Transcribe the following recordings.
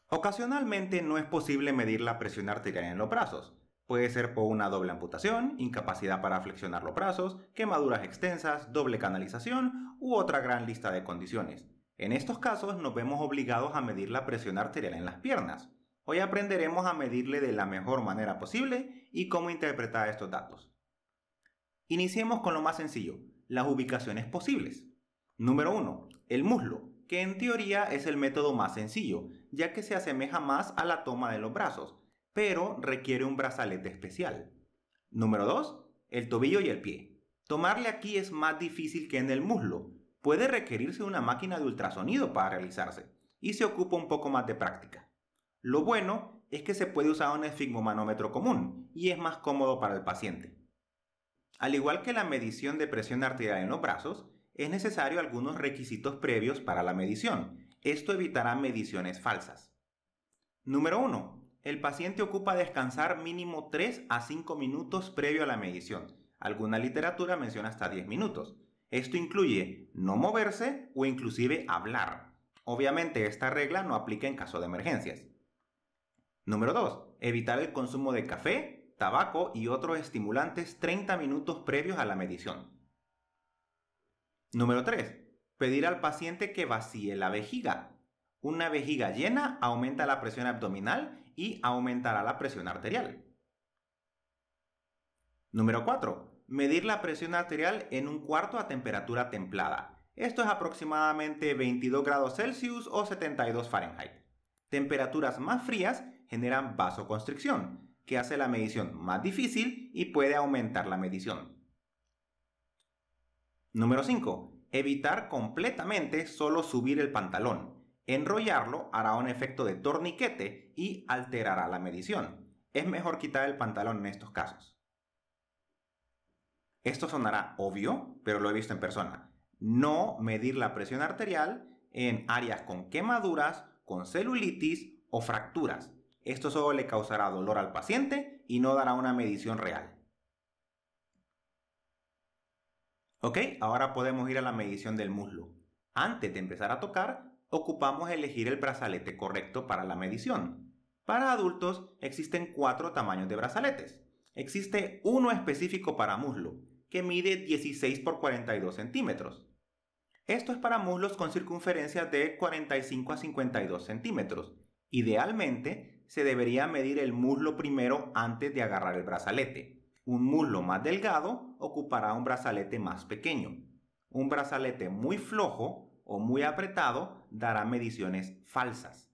Ocasionalmente no es posible medir la presión arterial en los brazos. Puede ser por una doble amputación, incapacidad para flexionar los brazos, quemaduras extensas, doble canalización u otra gran lista de condiciones. En estos casos nos vemos obligados a medir la presión arterial en las piernas. Hoy aprenderemos a medirle de la mejor manera posible y cómo interpretar estos datos. Iniciemos con lo más sencillo, las ubicaciones posibles. Número 1. El muslo, que en teoría es el método más sencillo, ya que se asemeja más a la toma de los brazos, pero requiere un brazalete especial. Número 2. El tobillo y el pie. Tomarle aquí es más difícil que en el muslo. Puede requerirse una máquina de ultrasonido para realizarse, y se ocupa un poco más de práctica. Lo bueno es que se puede usar un esfigmomanómetro común, y es más cómodo para el paciente. Al igual que la medición de presión arterial en los brazos, es necesario algunos requisitos previos para la medición. Esto evitará mediciones falsas. Número 1. El paciente ocupa descansar mínimo 3 a 5 minutos previo a la medición. Alguna literatura menciona hasta 10 minutos. Esto incluye no moverse o inclusive hablar. Obviamente esta regla no aplica en caso de emergencias. Número 2. Evitar el consumo de café, tabaco y otros estimulantes 30 minutos previos a la medición. Número 3. Pedir al paciente que vacíe la vejiga. Una vejiga llena aumenta la presión abdominal y aumentará la presión arterial. Número 4. Medir la presión arterial en un cuarto a temperatura templada. Esto es aproximadamente 22 grados Celsius o 72 Fahrenheit. Temperaturas más frías generan vasoconstricción, que hace la medición más difícil y puede aumentar la medición. Número 5. Evitar completamente solo subir el pantalón. Enrollarlo hará un efecto de torniquete y alterará la medición. Es mejor quitar el pantalón en estos casos. Esto sonará obvio, pero lo he visto en persona. No medir la presión arterial en áreas con quemaduras, con celulitis o fracturas. Esto solo le causará dolor al paciente y no dará una medición real. Ok, ahora podemos ir a la medición del muslo. Antes de empezar a tocar, ocupamos elegir el brazalete correcto para la medición. Para adultos existen 4 tamaños de brazaletes. Existe uno específico para muslo, que mide 16 por 42 centímetros. Esto es para muslos con circunferencias de 45 a 52 centímetros. Idealmente, se debería medir el muslo primero antes de agarrar el brazalete. Un muslo más delgado ocupará un brazalete más pequeño. Un brazalete muy flojo o muy apretado dará mediciones falsas.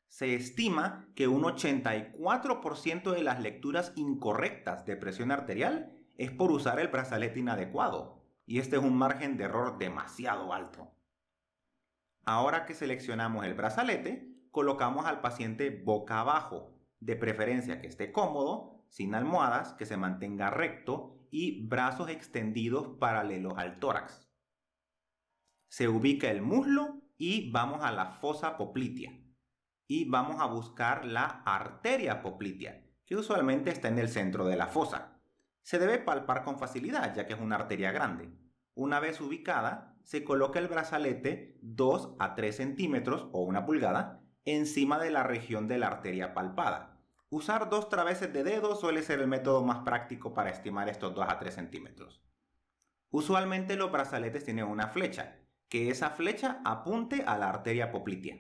Se estima que un 84% de las lecturas incorrectas de presión arterial es por usar el brazalete inadecuado, y este es un margen de error demasiado alto. Ahora que seleccionamos el brazalete, colocamos al paciente boca abajo, de preferencia que esté cómodo, sin almohadas, que se mantenga recto y brazos extendidos paralelos al tórax. Se ubica el muslo y vamos a la fosa poplitea. Y vamos a buscar la arteria poplitea, que usualmente está en el centro de la fosa. Se debe palpar con facilidad, ya que es una arteria grande. Una vez ubicada, se coloca el brazalete 2 a 3 centímetros o 1 pulgada encima de la región de la arteria palpada. Usar 2 traveses de dedo suele ser el método más práctico para estimar estos 2 a 3 centímetros. Usualmente los brazaletes tienen una flecha, que esa flecha apunte a la arteria poplitea.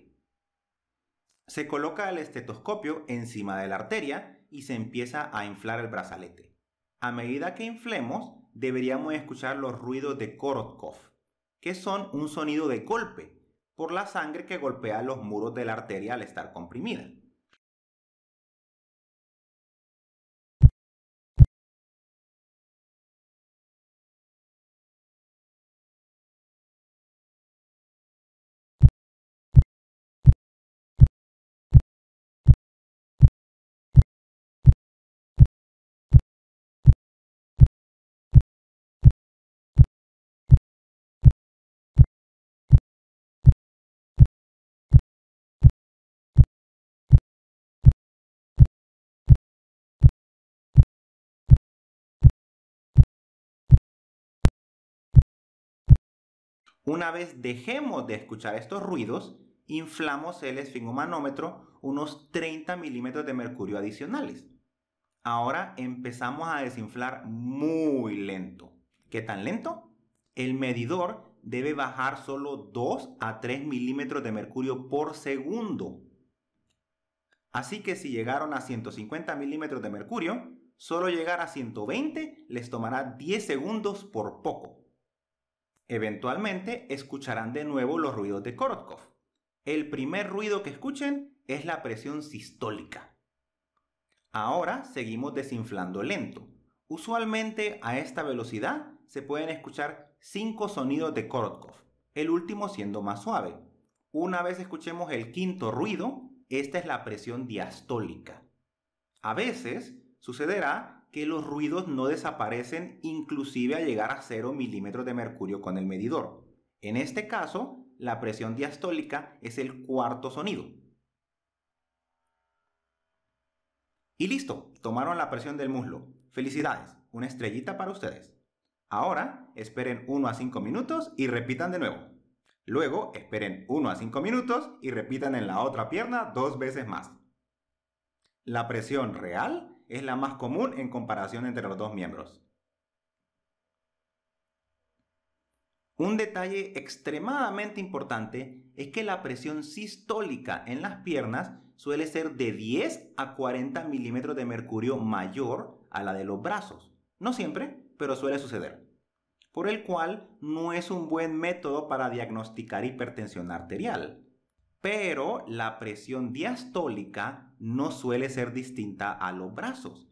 Se coloca el estetoscopio encima de la arteria y se empieza a inflar el brazalete. A medida que inflemos, deberíamos escuchar los ruidos de Korotkov, que son un sonido de golpe por la sangre que golpea los muros de la arteria al estar comprimida. Una vez dejemos de escuchar estos ruidos, inflamos el esfigmomanómetro unos 30 milímetros de mercurio adicionales. Ahora empezamos a desinflar muy lento. ¿Qué tan lento? El medidor debe bajar solo 2 a 3 milímetros de mercurio por segundo. Así que si llegaron a 150 milímetros de mercurio, solo llegar a 120 les tomará 10 segundos por poco. Eventualmente escucharán de nuevo los ruidos de Korotkov. El primer ruido que escuchen es la presión sistólica. Ahora seguimos desinflando lento. Usualmente a esta velocidad se pueden escuchar 5 sonidos de Korotkov, el último siendo más suave. Una vez escuchemos el quinto ruido, esta es la presión diastólica. A veces sucederá que los ruidos no desaparecen inclusive a llegar a 0 milímetros de mercurio con el medidor. En este caso, la presión diastólica es el cuarto sonido. Y listo, tomaron la presión del muslo. Felicidades, una estrellita para ustedes. Ahora esperen 1 a 5 minutos y repitan de nuevo. Luego esperen 1 a 5 minutos y repitan en la otra pierna 2 veces más. La presión real es la más común en comparación entre los dos miembros. Un detalle extremadamente importante es que la presión sistólica en las piernas suele ser de 10 a 40 milímetros de mercurio mayor a la de los brazos. No siempre, pero suele suceder. Por el cual no es un buen método para diagnosticar hipertensión arterial. Pero la presión diastólica no suele ser distinta a los brazos.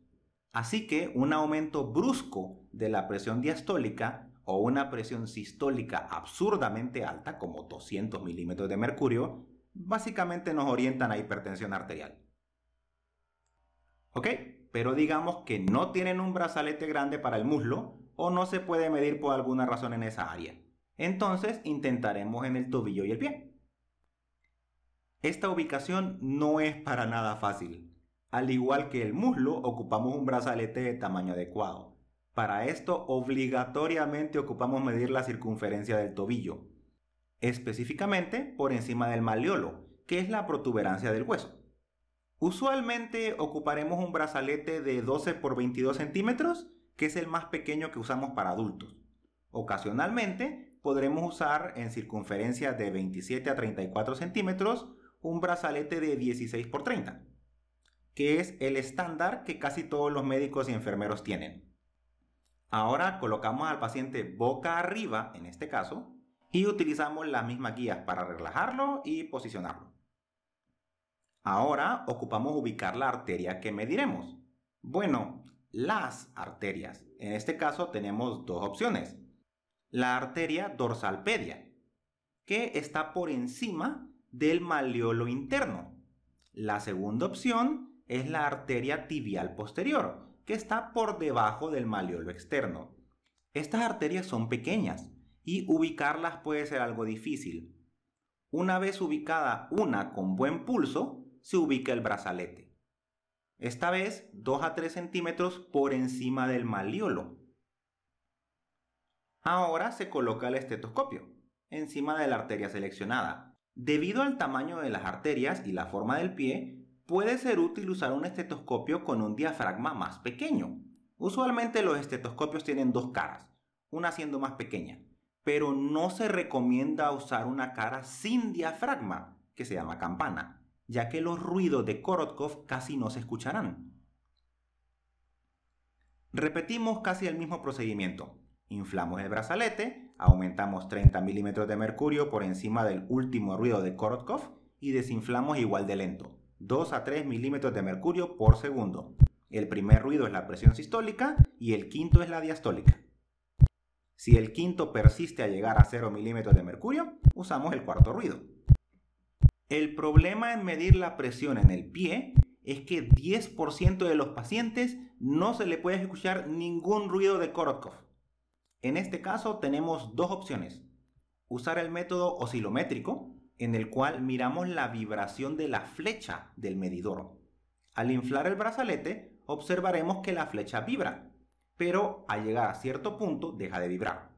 Así que un aumento brusco de la presión diastólica o una presión sistólica absurdamente alta, como 200 milímetros de mercurio, básicamente nos orientan a hipertensión arterial. ¿Ok? Pero digamos que no tienen un brazalete grande para el muslo o no se puede medir por alguna razón en esa área. Entonces intentaremos en el tobillo y el pie. Esta ubicación no es para nada fácil. Al igual que el muslo, ocupamos un brazalete de tamaño adecuado. Para esto, obligatoriamente ocupamos medir la circunferencia del tobillo, específicamente por encima del malleolo, que es la protuberancia del hueso. Usualmente ocuparemos un brazalete de 12 por 22 centímetros, que es el más pequeño que usamos para adultos. Ocasionalmente podremos usar en circunferencia de 27 a 34 centímetros un brazalete de 16 por 30, que es el estándar que casi todos los médicos y enfermeros tienen. Ahora colocamos al paciente boca arriba, en este caso, y utilizamos las mismas guías para relajarlo y posicionarlo. Ahora ocupamos ubicar la arteria que mediremos. Bueno, las arterias. En este caso tenemos dos opciones. La arteria dorsalpedia, que está por encima del malleolo interno. La segunda opción es la arteria tibial posterior, que está por debajo del malleolo externo. Estas arterias son pequeñas y ubicarlas puede ser algo difícil. Una vez ubicada una con buen pulso, se ubica el brazalete. Esta vez 2 a 3 centímetros por encima del malleolo. Ahora se coloca el estetoscopio encima de la arteria seleccionada. Debido al tamaño de las arterias y la forma del pie, puede ser útil usar un estetoscopio con un diafragma más pequeño. Usualmente los estetoscopios tienen dos caras, una siendo más pequeña, pero no se recomienda usar una cara sin diafragma, que se llama campana, ya que los ruidos de Korotkov casi no se escucharán. Repetimos casi el mismo procedimiento. Inflamos el brazalete, aumentamos 30 milímetros de mercurio por encima del último ruido de Korotkov y desinflamos igual de lento, 2 a 3 milímetros de mercurio por segundo. El primer ruido es la presión sistólica y el quinto es la diastólica. Si el quinto persiste a llegar a 0 milímetros de mercurio, usamos el cuarto ruido. El problema en medir la presión en el pie es que 10% de los pacientes no se le puede escuchar ningún ruido de Korotkov. En este caso tenemos dos opciones. Usar el método oscilométrico, en el cual miramos la vibración de la flecha del medidor. Al inflar el brazalete, observaremos que la flecha vibra, pero al llegar a cierto punto deja de vibrar.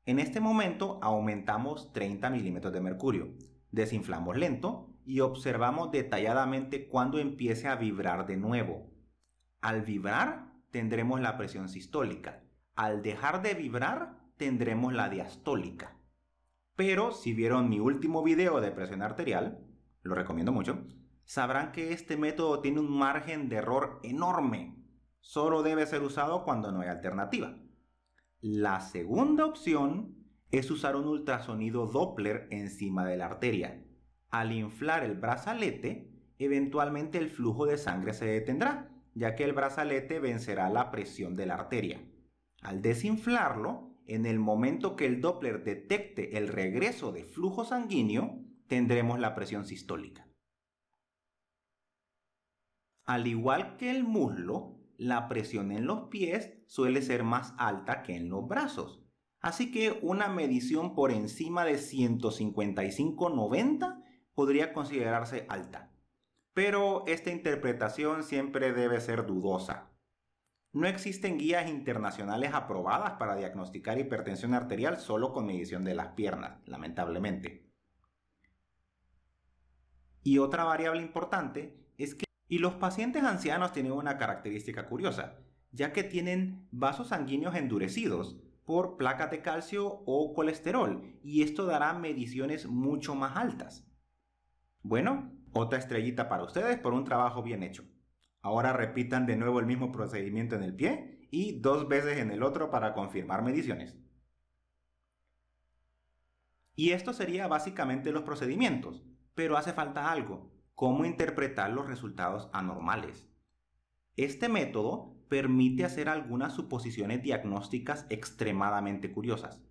En este momento aumentamos 30 milímetros de mercurio. Desinflamos lento y observamos detalladamente cuando empiece a vibrar de nuevo. Al vibrar, tendremos la presión sistólica. Al dejar de vibrar, tendremos la diastólica. Pero si vieron mi último video de presión arterial, lo recomiendo mucho, sabrán que este método tiene un margen de error enorme. Solo debe ser usado cuando no hay alternativa. La segunda opción es usar un ultrasonido Doppler encima de la arteria. Al inflar el brazalete, eventualmente el flujo de sangre se detendrá, ya que el brazalete vencerá la presión de la arteria. Al desinflarlo, en el momento que el Doppler detecte el regreso de flujo sanguíneo, tendremos la presión sistólica. Al igual que el muslo, la presión en los pies suele ser más alta que en los brazos. Así que una medición por encima de 155/90 podría considerarse alta. Pero esta interpretación siempre debe ser dudosa. No existen guías internacionales aprobadas para diagnosticar hipertensión arterial solo con medición de las piernas, lamentablemente. Y otra variable importante es que los pacientes ancianos tienen una característica curiosa, ya que tienen vasos sanguíneos endurecidos por placas de calcio o colesterol, y esto dará mediciones mucho más altas. Bueno, otra estrellita para ustedes por un trabajo bien hecho. Ahora repitan de nuevo el mismo procedimiento en el pie y 2 veces en el otro para confirmar mediciones. Y esto sería básicamente los procedimientos, pero hace falta algo: cómo interpretar los resultados anormales. Este método permite hacer algunas suposiciones diagnósticas extremadamente curiosas.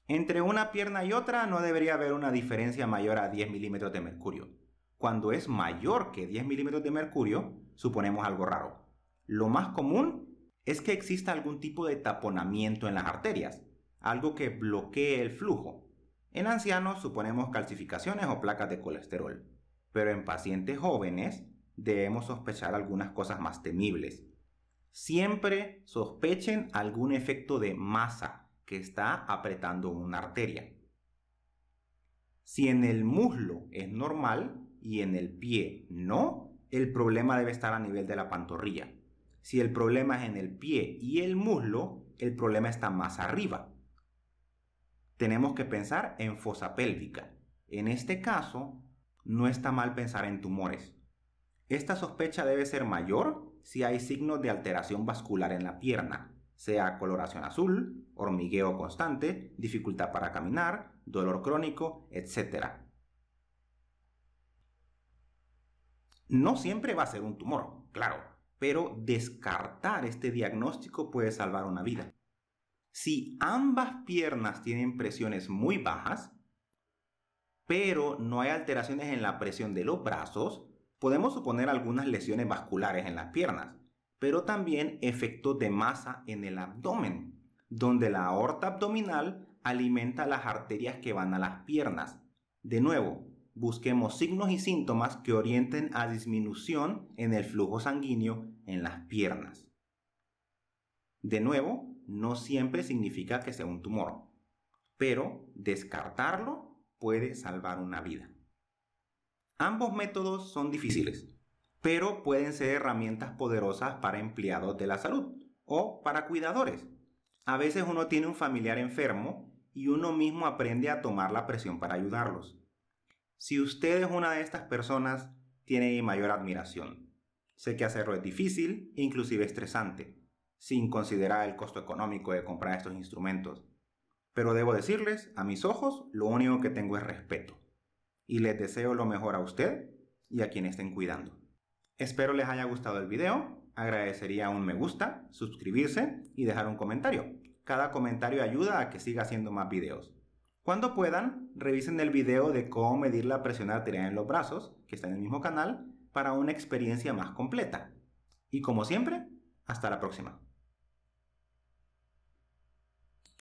Entre una pierna y otra no debería haber una diferencia mayor a 10 milímetros de mercurio. Cuando es mayor que 10 milímetros de mercurio, suponemos algo raro. Lo más común es que exista algún tipo de taponamiento en las arterias, algo que bloquee el flujo. En ancianos suponemos calcificaciones o placas de colesterol, pero en pacientes jóvenes debemos sospechar algunas cosas más temibles. Siempre sospechen algún efecto de masa que está apretando una arteria. Si en el muslo es normal y en el pie no, el problema debe estar a nivel de la pantorrilla. Si el problema es en el pie y el muslo, el problema está más arriba. Tenemos que pensar en fosa pélvica. En este caso, no está mal pensar en tumores. Esta sospecha debe ser mayor si hay signos de alteración vascular en la pierna, sea coloración azul, hormigueo constante, dificultad para caminar, dolor crónico, etc. No siempre va a ser un tumor, claro, pero descartar este diagnóstico puede salvar una vida. Si ambas piernas tienen presiones muy bajas, pero no hay alteraciones en la presión de los brazos, podemos suponer algunas lesiones vasculares en las piernas, pero también efectos de masa en el abdomen, donde la aorta abdominal alimenta las arterias que van a las piernas. De nuevo, busquemos signos y síntomas que orienten a disminución en el flujo sanguíneo en las piernas. De nuevo, no siempre significa que sea un tumor, pero descartarlo puede salvar una vida. Ambos métodos son difíciles, pero pueden ser herramientas poderosas para empleados de la salud o para cuidadores. A veces uno tiene un familiar enfermo y uno mismo aprende a tomar la presión para ayudarlos. Si usted es una de estas personas, tiene mi mayor admiración. Sé que hacerlo es difícil e inclusive estresante, sin considerar el costo económico de comprar estos instrumentos. Pero debo decirles, a mis ojos, lo único que tengo es respeto. Y les deseo lo mejor a usted y a quien estén cuidando. Espero les haya gustado el video. Agradecería un me gusta, suscribirse y dejar un comentario. Cada comentario ayuda a que siga haciendo más videos. Cuando puedan, revisen el video de cómo medir la presión arterial en los brazos, que está en el mismo canal, para una experiencia más completa. Y como siempre, hasta la próxima.